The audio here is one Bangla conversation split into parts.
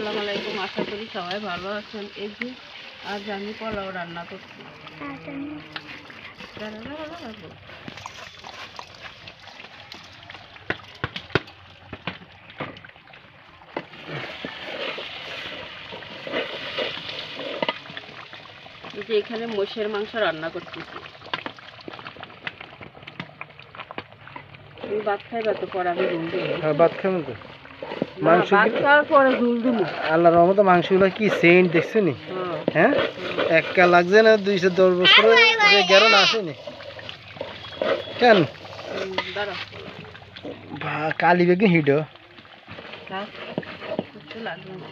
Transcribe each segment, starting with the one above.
আসসালামু আলাইকুম। আশা করি সবাই ভালো আছেন। এই যে আজ আমি পোলাও রান্না করছি। এই যে এখানে মোষের মাংস রান্না করতেছি। তুমি ভাত খাইবা তো? পরে আমি ঝুল দিব। হ্যাঁ, ভাত খাবো তো। মাংস ভাত খাওয়ার পরে ঝুল দিব। আল্লাহর রহমতে মাংসগুলো কি সেন্ট দেখছো নি? হ্যাঁ, একটা লাগছে না 210 বছরে যে গ্যারান আসেনি কেন? কালি বেগে হিডো লাগবে না।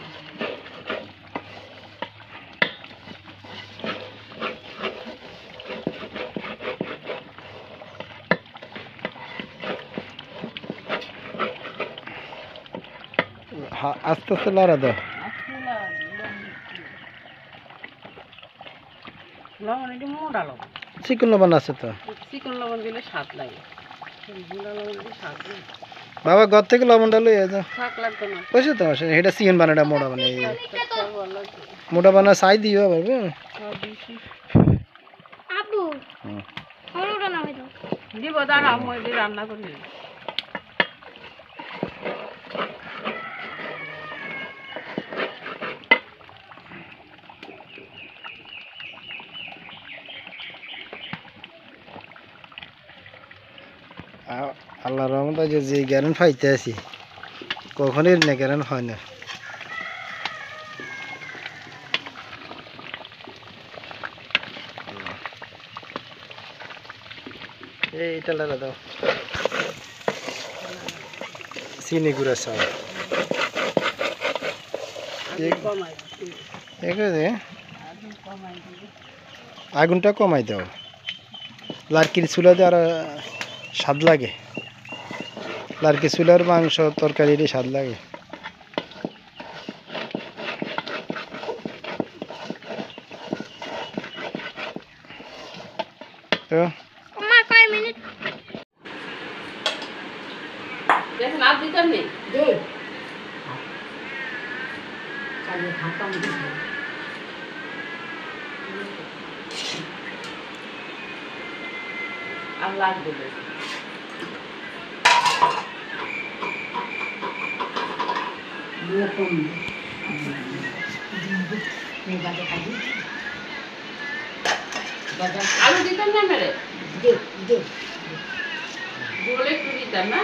আস্তে আস্তে লড়া দাও। লবণ একটু মোটা লবণ, চিকন লবণ আছে তো। চিকন লবণ দিলে স্বাদ লাগে। গুঁড়া লবণ দিলে স্বাদ লাগে। বাবা ঘর থেকে লবণটা লইয়া যাও। শাক লাগবে না। বুঝছো তো, এটা চিকেন বানাটা মোটা বানা, মোটা বানা চাই দিও পারবে। দিব দাঁড়া, মই রান্না করি। আল্লাহর রহমতে যে গ্যারেন পাইতে আছি, কখনই না গ্যারেন হয় না। এইটা লাগা দাও, চিনি গুঁড়া চাল আগুনটা কমাই দাও। লার্কির চুলাতে আর স্বাদ লাগে। লার্কি চুলার মাংস তরকারি স্বাদ লাগে। তো আর লাগবে আলু দিতাম না মেরে বলে একটু দিতাম না।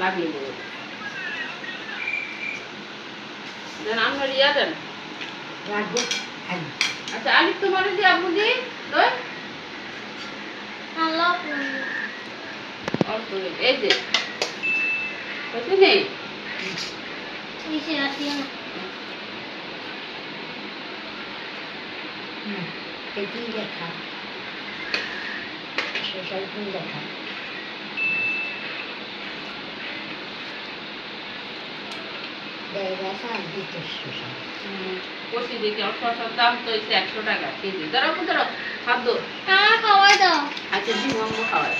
লাগলে বলে দেন, আমরা ইয়া দেন। আচ্ছা, আলু তোমার দিয়ে আপু দি এই যে হচ্ছে নেই। কষি দেখি শসার দাম তো 100 টাকা কেজি। ধরো ধরো খাদ্য খাওয়াই দাও। আচ্ছা, জীবন খাওয়াই